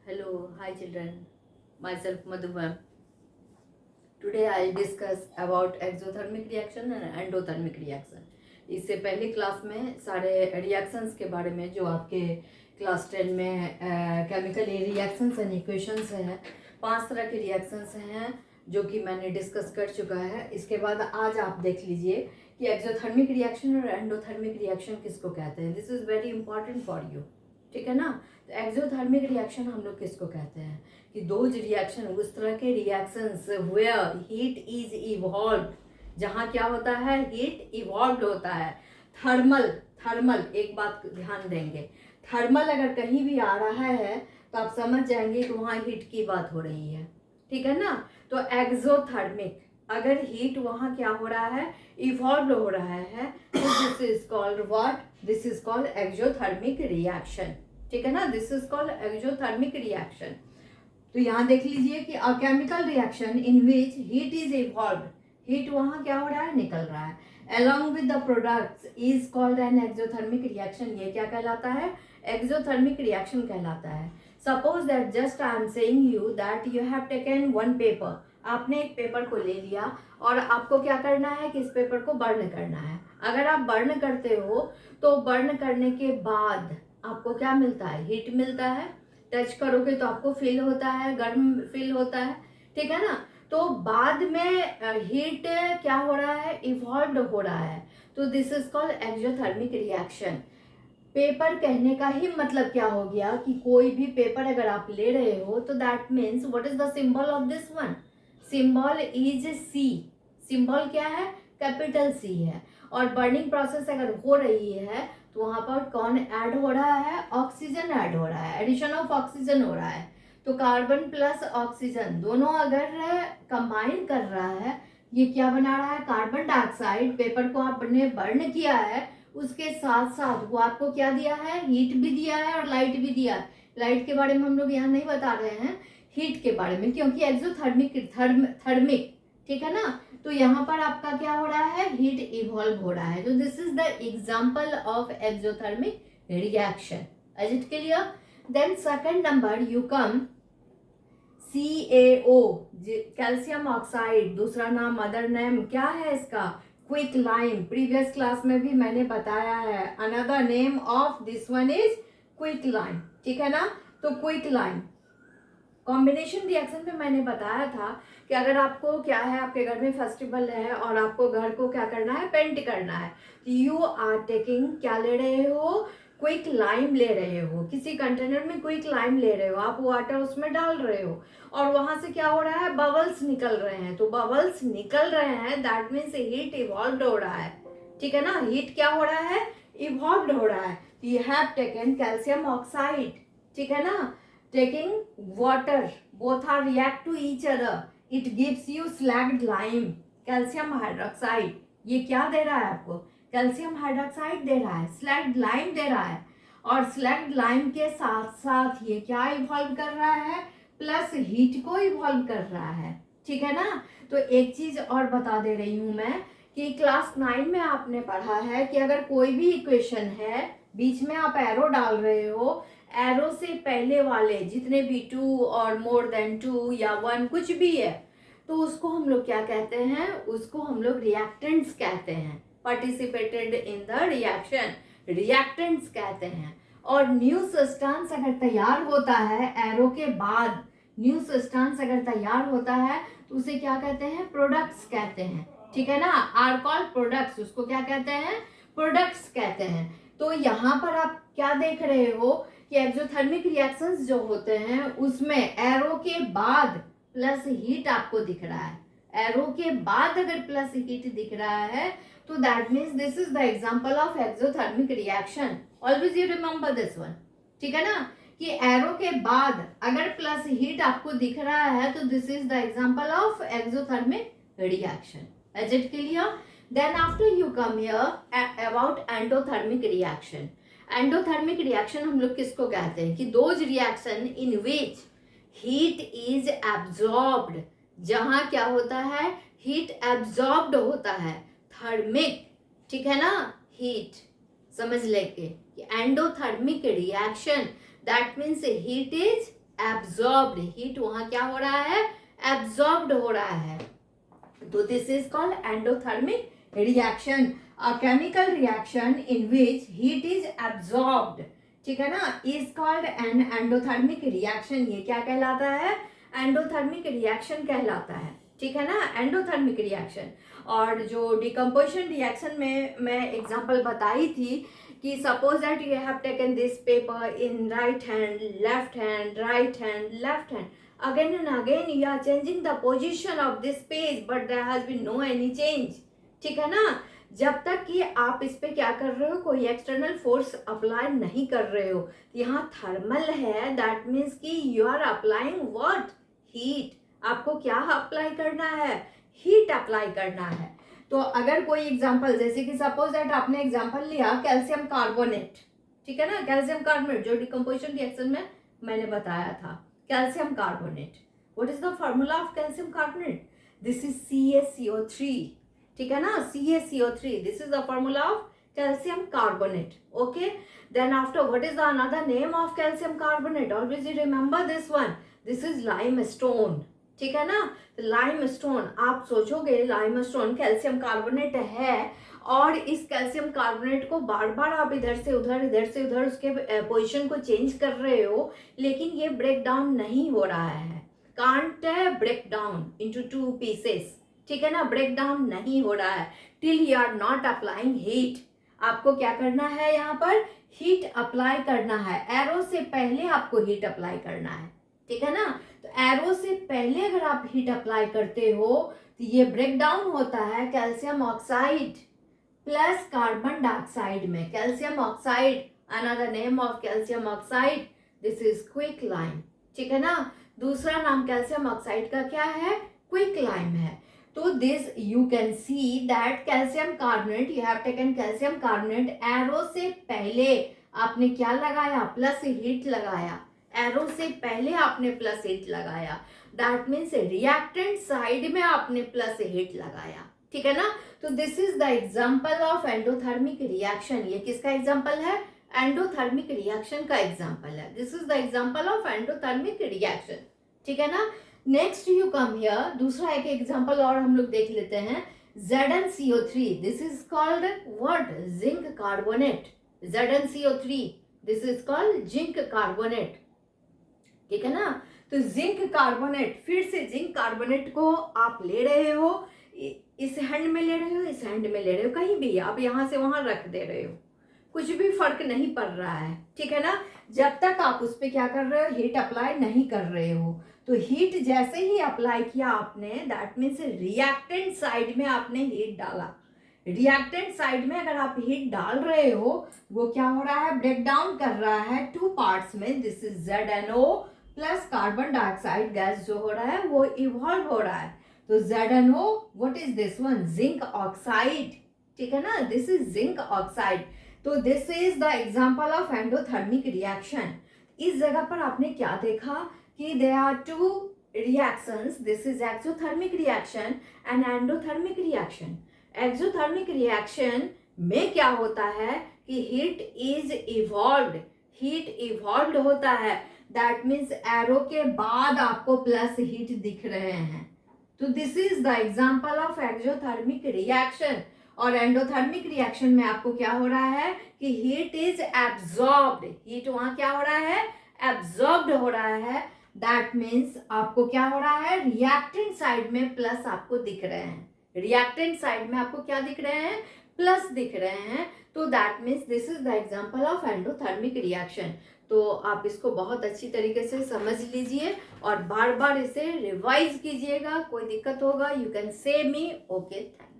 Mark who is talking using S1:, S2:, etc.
S1: Hello, hi children. Myself Madhuban. Today I'll discuss about exothermic reaction and endothermic reaction. इससे पहले class में सारे reactions के बारे में जो आपके क्लास 10 में केमिकल रिएक्शंस एंड इक्वेशंस है, 5 तरह के रिएक्शंस हैं जो कि मैंने डिस्कस कर चुका है। इसके बाद आज आप देख लीजिए कि एक्सोथर्मिक रिएक्शन और एंडोथर्मिक रिएक्शन किसको कहते हैं। This is very important for you, ठीक है ना। तो एक्सोथर्मिक रिएक्शन हम लोग किसको कहते हैं कि दोज रिएक्शन उस तरह के reactions where heat is evolve, जहाँ क्या होता है, हीट इवॉल्व होता है। थर्मल थर्मल एक बात ध्यान देंगे, थर्मल अगर कहीं भी आ रहा है तो आप समझ जाएंगे कि वहाँ हीट की बात हो रही है, ठीक है ना। तो एक्सोथर्मिक अगर हीट वहाँ क्या हो रहा है, इवॉल्व हो रहा है, तो this is called what, this is called exothermic reaction, ठीक है ना। This is called exothermic reaction. तो यहाँ देख लीजिए कि a chemical reaction in which heat is evolve, heat वहाँ क्या हो रहा है, निकल रहा है, along with the products is called an exothermic reaction। ये क्या कहलाता है, एक्सोथर्मिक रिएक्शन कहलाता है। Suppose that just I am saying you that you have taken one paper, आपने एक पेपर को ले लिया और आपको क्या करना है कि इस पेपर को बर्न करना है। अगर आप बर्न करते हो तो बर्न करने के बाद आपको क्या मिलता है, हीट मिलता है। टच करोगे तो आपको फील होता है, गर्म फील होता है, ठीक है ना। तो बाद में हीट क्या हो रहा है, इवॉल्व हो रहा है। तो this is called exothermic reaction. Paper कहने का ही मतलब क्या हो गया कि कोई भी पेपर अगर आप ले रहे हो तो that means what is the symbol of this one, symbol is C. Symbol क्या है, कैपिटल सी है। और बर्निंग प्रोसेस अगर हो रही है तो वहां पर कौन ऐड हो रहा है, ऑक्सीजन ऐड हो रहा है, एडिशन ऑफ ऑक्सीजन हो रहा है। तो कार्बन प्लस ऑक्सीजन दोनों अगर कंबाइन कर रहा है, ये क्या बना रहा है, कार्बन डाइऑक्साइड। पेपर को आपने बर्न किया है, उसके साथ साथ वो आपको क्या दिया है, हीट भी दिया है और लाइट भी दिया है। लाइट के बारे में हम लोग यहाँ नहीं बता रहे हैं, हीट के बारे में, क्योंकि एक्सोथर्मिक थर्मिक, ठीक है ना। तो यहाँ पर आपका क्या हो रहा है, हीट इवॉल्व हो रहा है। तो this is the example of exothermic reaction. Is it clear? Then second number you come CaO, calcium oxide, दूसरा नाम अदर नेम क्या है इसका, क्विक लाइम। प्रीवियस क्लास में भी मैंने बताया है, another name of this one is quick lime, ठीक है ना। तो क्विक लाइम कॉम्बिनेशन रिएक्शन में मैंने बताया था कि अगर आपको क्या है, आपके घर में फेस्टिवल है और आपको घर को क्या करना है, पेंट करना है, यू आर टेकिंग, क्या ले रहे हो, क्विक लाइम ले रहे हो। किसी कंटेनर में क्विक लाइम ले रहे हो, आप वाटर उसमें डाल रहे हो और वहां से क्या हो रहा है, बबल्स निकल रहे हैं। तो बबल्स निकल रहे हैं, दैट मीन्स हीट इवॉल्व हो रहा है, ठीक है ना। हीट क्या हो रहा है, इवॉल्व हो रहा है। You have taken calcium oxide, ठीक है ना, taking water, both are react to each other, it gives you slagged lime, calcium hydroxide। ये क्या दे रहा है आपको, कैल्शियम हाइड्रोक्साइड दे रहा है, स्लैग्ड लाइम दे रहा है। और स्लैग्ड लाइम के साथ साथ ये क्या इवॉल्व कर रहा है, प्लस हीट को इवॉल्व कर रहा है, ठीक है ना। तो एक चीज और बता दे रही हूं मैं कि क्लास 9 में आपने पढ़ा है कि अगर कोई भी इक्वेशन है, बीच में आप एरो डाल रहे हो, एरो से पहले वाले जितने भी 2 और मोर देन 2 या 1 कुछ भी है, तो उसको हम लोग क्या कहते हैं, उसको हम लोग रिएक्टेंट्स कहते हैं। Participated in the reaction, reactants कहते हैं। और न्यू सब्सटेंस अगर तैयार होता है एरो के बाद, न्यू सब्सटेंस अगर तैयार होता है तो उसे क्या कहते हैं, प्रोडक्ट्स कहते हैं, ठीक है ना। आर कॉल्ड प्रोडक्ट्स, उसको क्या कहते हैं, प्रोडक्ट्स कहते हैं। तो यहाँ पर आप क्या देख रहे हो कि एक्सोथर्मिक रिएक्शंस जो होते हैं उसमें एरो के बाद प्लस हीट आपको दिख रहा है। एरो के बाद अगर प्लस हीट दिख रहा है तो that means this is the example of exothermic reaction. Always you remember this one, ठीक है ना, कि एरो के बाद अगर प्लस हीट आपको दिख रहा है तो this is the example of exothermic reaction. Is it clear? Then after you come here about endothermic reaction। Endothermic reaction हम लोग किसको कहते हैं कि those reaction in which heat is absorbed, जहां क्या होता है, हीट एब्जॉर्ब्ड होता है। थर्मिक, ठीक है ना, हीट समझ लेके, endothermic reaction that means heat is absorbed, heat वहां क्या हो रहा है, एब्जॉर्ब्ड हो रहा है। तो this is called endothermic reaction, a chemical reaction in which heat is absorbed, ठीक है ना, is called an endothermic reaction. ये क्या कहलाता है, एंडोथर्मिक रिएक्शन कहलाता है, ठीक है ना, एंडोथर्मिक रिएक्शन। और जो डिकम्पोजिशन रिएक्शन में मैं एग्जांपल बताई थी कि suppose that you have taken this paper in right hand, left hand, right hand, left hand, again and again you are changing the position of this page but there has been no any change, ठीक है ना, जब तक कि आप इस पे क्या कर रहे हो, कोई एक्सटर्नल फोर्स अप्लाई नहीं कर रहे हो। यहाँ थर्मल है, दैट मीन्स कि you are applying what, heat. आपको क्या अप्लाई करना है, हीट अप्लाई करना है। तो अगर कोई एग्जांपल, जैसे कि सपोज दैट आपने एग्जांपल लिया कैल्शियम कार्बोनेट, ठीक है ना, कैल्शियम कार्बोनेट जो डिकम्पोजिशन रिएक्शन में मैंने बताया था, calcium carbonate. What is the formula of calcium carbonate? This is CaCO3, ठीक है ना, CaCO3, this is the formula of calcium carbonate. Okay, then after, what is the another name of calcium carbonate? Always you remember this one, this is limestone, ठीक है ना। Limestone, आप सोचोगे limestone calcium carbonate है और इस calcium carbonate को बार बार आप इधर से उधर उसके पोजीशन को चेंज कर रहे हो, लेकिन ये ब्रेक डाउन नहीं हो रहा है, can't break down into two pieces, ठीक है ना, ब्रेक डाउन नहीं हो रहा है till you are not applying heat. आपको क्या करना है, यहाँ पर हीट अप्लाई करना है, एरो से पहले आपको हीट अप्लाई करना है, ठीक है ना। तो एरो से पहले अगर आप हीट अप्लाई करते हो तो ये ब्रेक डाउन होता है calcium oxide plus carbon dioxide में, calcium oxide, another name of calcium oxide, this is quick lime, ठीक है ना। दूसरा नाम कैल्शियम ऑक्साइड का क्या है, क्विक लाइम है। तो this you can see that calcium carbonate, you have taken calcium carbonate, arrow से पहले आपने क्या लगाया, प्लस हीट लगाया, एरो से पहले आपने प्लस हीट लगाया, दैट मीन्स रिएक्टेंट साइड में आपने प्लस हीट लगाया, ठीक है ना। तो this is the example of endothermic reaction. ये किसका एग्जांपल है, एंडोथर्मिक रिएक्शन का एग्जांपल है, this is the example of endothermic reaction, ठीक है ना। नेक्स्ट यू कम हियर, दूसरा एक एग्जांपल और हम लोग देख लेते हैं, ZnCO3, this is called what, zinc carbonate, ZnCO3, this is called zinc carbonate, ठीक है ना। तो जिंक कार्बोनेट, फिर से जिंक कार्बोनेट को आप ले रहे हो, इस हैंड में ले रहे हो, इस हैंड में ले रहे हो, कहीं भी आप यहां से वहां रख दे रहे हो, कुछ भी फर्क नहीं पड़ रहा है, ठीक है ना, जब तक आप उस पर क्या कर रहे हो, हीट अप्लाई नहीं कर रहे हो। तो हीट जैसे ही अप्लाई किया आपने, दैट मीन्स रिएक्टेंट साइड में आपने हीट डाला, रिएक्टेंट साइड में अगर आप हीट डाल रहे हो, वो क्या हो रहा है, ब्रेक डाउन कर रहा है टू पार्ट्स में, this is ZnO plus carbon dioxide gas जो हो रहा है वो इवॉल्व हो रहा है। तो ZnO, what is this one, zinc oxide, ठीक है ना, दिस इज जिंक ऑक्साइड। तो this is the example of endothermic reaction. इस जगह पर आपने क्या देखा कि there are two reactions, this is exothermic reaction and endothermic reaction. Exothermic reaction में क्या होता है कि heat is evolved, heat evolved होता है, दैट मीन्स एरो के बाद आपको प्लस हीट दिख रहे हैं। तो this is the example of exothermic reaction. और एंडोथर्मिक रिएक्शन में आपको क्या हो रहा है कि हीट इज एब्जॉर्ब्ड, हीट वहां क्या हो रहा है, एब्जॉर्ब्ड हो रहा है, दैट मीन्स आपको क्या हो रहा है, रिएक्टेंट साइड में प्लस आपको दिख रहे हैं, रिएक्टेंट साइड में आपको क्या दिख रहे हैं, प्लस दिख रहे हैं। तो that means this is the example of endothermic reaction. तो आप इसको बहुत अच्छी तरीके से समझ लीजिए और बार बार इसे रिवाइज कीजिएगा, कोई दिक्कत होगा you can say me, okay, thank you.